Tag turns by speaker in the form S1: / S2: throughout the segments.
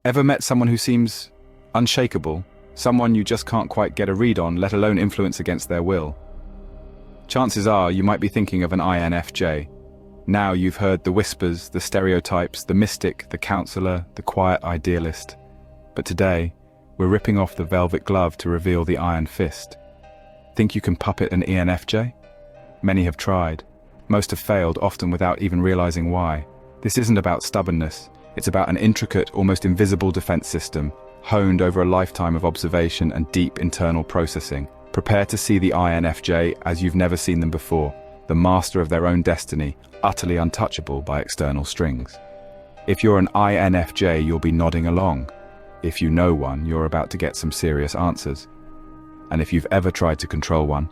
S1: Ever met someone who seems unshakable? Someone you just can't quite get a read on, let alone influence against their will? Chances are you might be thinking of an INFJ. Now you've heard the whispers, the stereotypes, the mystic, the counselor, the quiet idealist. But today, we're ripping off the velvet glove to reveal the iron fist. Think you can puppet an ENFJ? Many have tried. Most have failed, often without even realizing why. This isn't about stubbornness. It's about an intricate, almost invisible defense system, honed over a lifetime of observation and deep internal processing. Prepare to see the INFJ as you've never seen them before, the master of their own destiny, utterly untouchable by external strings. If you're an INFJ, you'll be nodding along. If you know one, you're about to get some serious answers. And if you've ever tried to control one,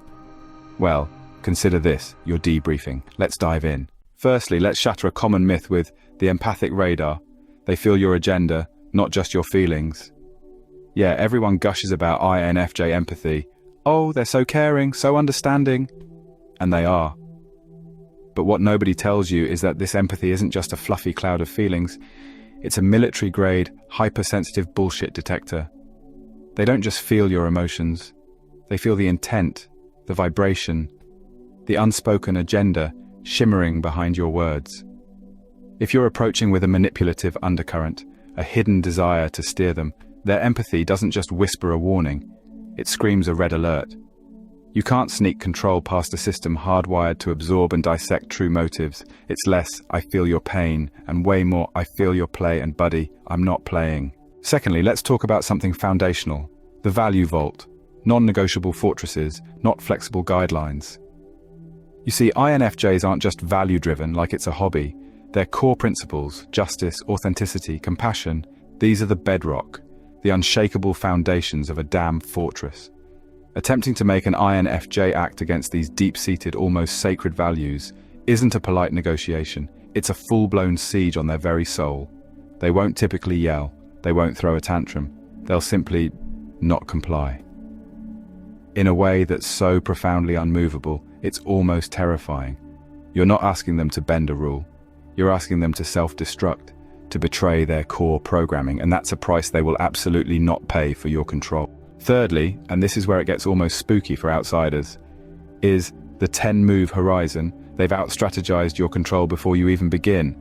S1: well, consider this your debriefing. Let's dive in. Firstly, let's shatter a common myth with the Empathic Radar. They feel your agenda, not just your feelings. Yeah, everyone gushes about INFJ empathy. Oh, they're so caring, so understanding. And they are. But what nobody tells you is that this empathy isn't just a fluffy cloud of feelings. It's a military-grade, hypersensitive bullshit detector. They don't just feel your emotions. They feel the intent, the vibration, the unspoken agenda shimmering behind your words. If you're approaching with a manipulative undercurrent, a hidden desire to steer them, their empathy doesn't just whisper a warning, it screams a red alert. You can't sneak control past a system hardwired to absorb and dissect true motives. It's less, I feel your pain, and way more, I feel your play and buddy, I'm not playing. Secondly, let's talk about something foundational, the value vault, non-negotiable fortresses, not flexible guidelines. You see, INFJs aren't just value-driven like it's a hobby. Their core principles, justice, authenticity, compassion, these are the bedrock, the unshakable foundations of a damn fortress. Attempting to make an INFJ act against these deep-seated, almost sacred values isn't a polite negotiation. It's a full-blown siege on their very soul. They won't typically yell. They won't throw a tantrum. They'll simply not comply. In a way that's so profoundly unmovable, it's almost terrifying. You're not asking them to bend a rule. You're asking them to self-destruct, to betray their core programming, and that's a price they will absolutely not pay for your control. Thirdly, and this is where it gets almost spooky for outsiders, is the 10-move horizon. They've out-strategized your control before you even begin.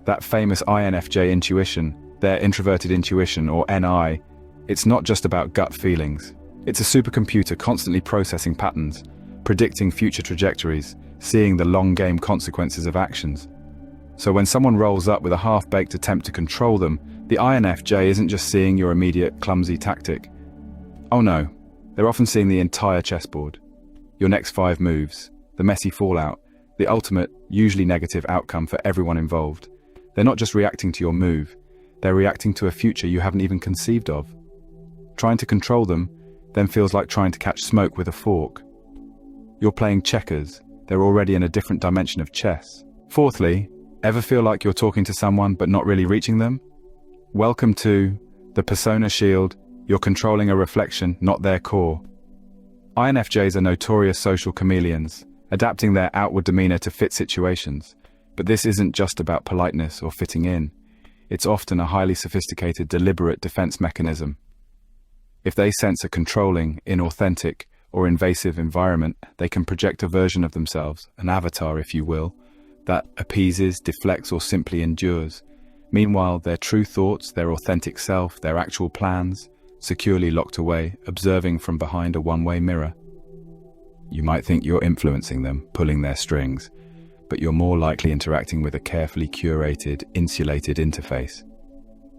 S1: That famous INFJ intuition, their introverted intuition, or NI, it's not just about gut feelings. It's a supercomputer constantly processing patterns, predicting future trajectories, seeing the long-game consequences of actions. So when someone rolls up with a half-baked attempt to control them, the INFJ isn't just seeing your immediate, clumsy tactic. Oh no, they're often seeing the entire chessboard. Your next 5 moves, the messy fallout, the ultimate, usually negative outcome for everyone involved. They're not just reacting to your move, they're reacting to a future you haven't even conceived of. Trying to control them then feels like trying to catch smoke with a fork. You're playing checkers, they're already in a different dimension of chess. Fourthly, ever feel like you're talking to someone but not really reaching them? Welcome to the persona shield. You're controlling a reflection, not their core. INFJs are notorious social chameleons, adapting their outward demeanor to fit situations. But this isn't just about politeness or fitting in. It's often a highly sophisticated, deliberate defense mechanism. If they sense a controlling, inauthentic, or invasive environment, they can project a version of themselves, an avatar if you will, that appeases, deflects, or simply endures. Meanwhile, their true thoughts, their authentic self, their actual plans, securely locked away, observing from behind a one-way mirror. You might think you're influencing them, pulling their strings, but you're more likely interacting with a carefully curated, insulated interface.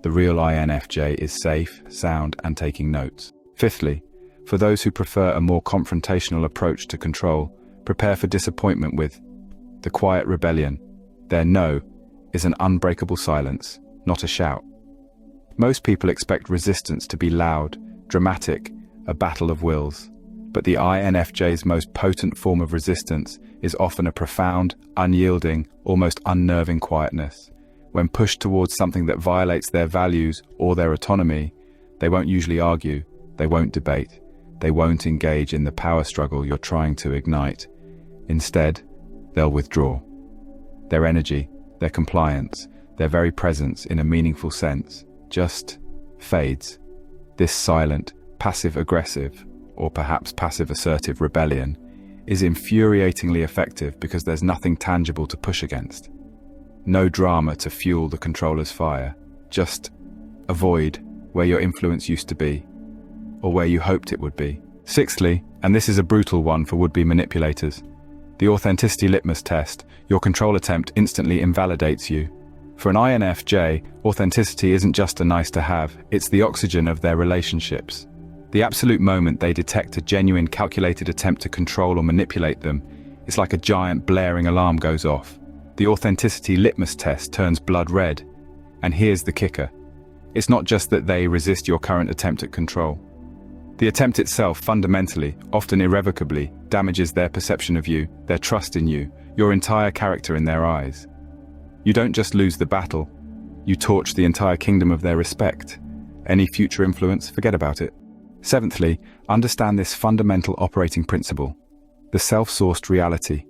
S1: The real INFJ is safe, sound, and taking notes. Fifthly, for those who prefer a more confrontational approach to control, prepare for disappointment with the quiet rebellion. Their no is an unbreakable silence, not a shout. Most people expect resistance to be loud, dramatic, a battle of wills. But the INFJ's most potent form of resistance is often a profound, unyielding, almost unnerving quietness. When pushed towards something that violates their values or their autonomy, they won't usually argue, they won't debate, they won't engage in the power struggle you're trying to ignite. Instead, they'll withdraw. Their energy, their compliance, their very presence in a meaningful sense, just fades. This silent, passive-aggressive, or perhaps passive-assertive rebellion is infuriatingly effective because there's nothing tangible to push against. No drama to fuel the controller's fire, just a void where your influence used to be, or where you hoped it would be. Sixthly, and this is a brutal one for would-be manipulators, the authenticity litmus test. Your control attempt instantly invalidates you. For an INFJ, authenticity isn't just a nice to have, it's the oxygen of their relationships. The absolute moment they detect a genuine, calculated attempt to control or manipulate them, it's like a giant blaring alarm goes off. The authenticity litmus test turns blood red. And here's the kicker. It's not just that they resist your current attempt at control. The attempt itself fundamentally, often irrevocably, damages their perception of you, their trust in you, your entire character in their eyes. You don't just lose the battle, you torch the entire kingdom of their respect. Any future influence, forget about it. Seventhly, understand this fundamental operating principle, the self-sourced reality.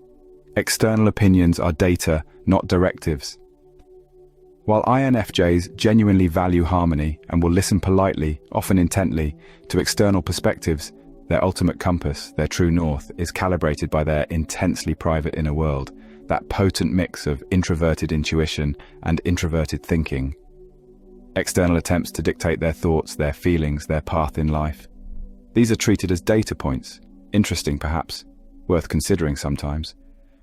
S1: External opinions are data, not directives. While INFJs genuinely value harmony and will listen politely, often intently, to external perspectives, their ultimate compass, their true north, is calibrated by their intensely private inner world, that potent mix of introverted intuition and introverted thinking. External attempts to dictate their thoughts, their feelings, their path in life. These are treated as data points, interesting perhaps, worth considering sometimes,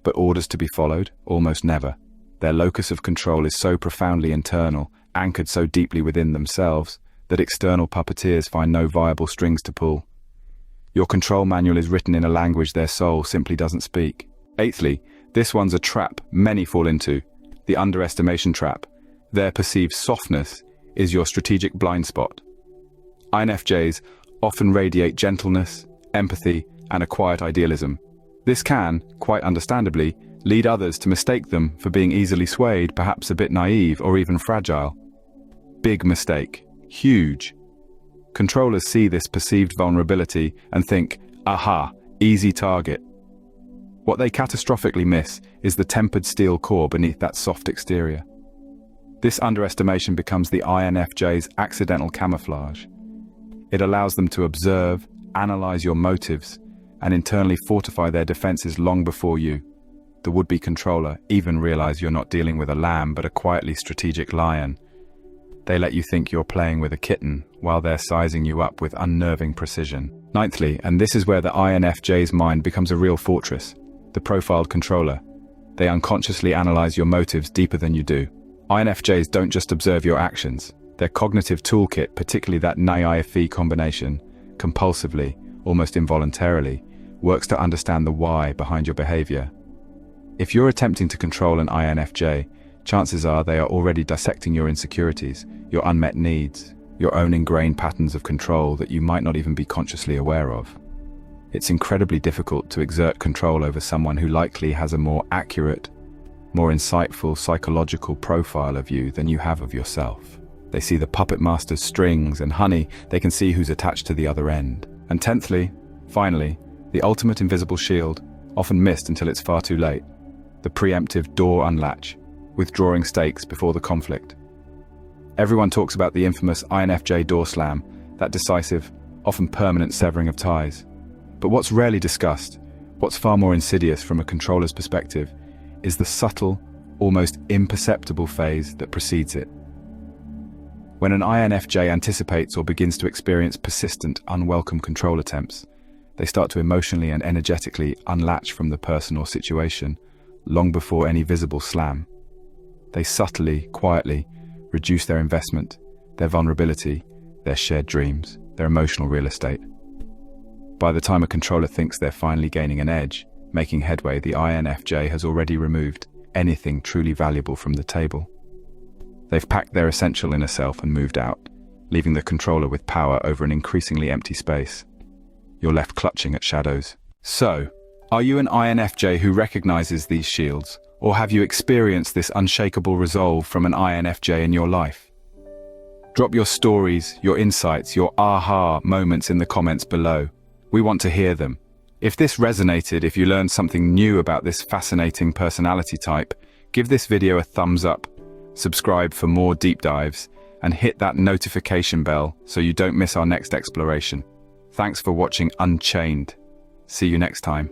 S1: but orders to be followed, almost never. Their locus of control is so profoundly internal, anchored so deeply within themselves, that external puppeteers find no viable strings to pull. Your control manual is written in a language their soul simply doesn't speak. Eighthly, this one's a trap many fall into, the underestimation trap. Their perceived softness is your strategic blind spot. INFJs often radiate gentleness, empathy, and a quiet idealism. This can, quite understandably, lead others to mistake them for being easily swayed, perhaps a bit naive or even fragile. Big mistake. Huge. Controllers see this perceived vulnerability and think, aha, easy target. What they catastrophically miss is the tempered steel core beneath that soft exterior. This underestimation becomes the INFJ's accidental camouflage. It allows them to observe, analyze your motives, and internally fortify their defenses long before you, the would-be controller, even realize you're not dealing with a lamb but a quietly strategic lion. They let you think you're playing with a kitten while they're sizing you up with unnerving precision. Ninthly, and this is where the INFJ's mind becomes a real fortress, the profiled controller. They unconsciously analyze your motives deeper than you do. INFJs don't just observe your actions. Their cognitive toolkit, particularly that NAIFE combination, compulsively, almost involuntarily, works to understand the why behind your behavior. If you're attempting to control an INFJ, chances are they are already dissecting your insecurities, your unmet needs, your own ingrained patterns of control that you might not even be consciously aware of. It's incredibly difficult to exert control over someone who likely has a more accurate, more insightful psychological profile of you than you have of yourself. They see the puppet master's strings, and honey, they can see who's attached to the other end. And tenthly, finally, the ultimate invisible shield, often missed until it's far too late. The preemptive door unlatch, withdrawing stakes before the conflict. Everyone talks about the infamous INFJ door slam, that decisive, often permanent severing of ties. But what's rarely discussed, what's far more insidious from a controller's perspective, is the subtle, almost imperceptible phase that precedes it. When an INFJ anticipates or begins to experience persistent, unwelcome control attempts, they start to emotionally and energetically unlatch from the person or situation, long before any visible slam. They subtly, quietly reduce their investment, their vulnerability, their shared dreams, their emotional real estate. By the time a controller thinks they're finally gaining an edge, making headway, the INFJ has already removed anything truly valuable from the table. They've packed their essential inner self and moved out, leaving the controller with power over an increasingly empty space. You're left clutching at shadows. So, are you an INFJ who recognizes these shields, or have you experienced this unshakable resolve from an INFJ in your life? Drop your stories, your insights, your aha moments in the comments below. We want to hear them. If this resonated, if you learned something new about this fascinating personality type, give this video a thumbs up, subscribe for more deep dives, and hit that notification bell so you don't miss our next exploration. Thanks for watching Unchained. See you next time.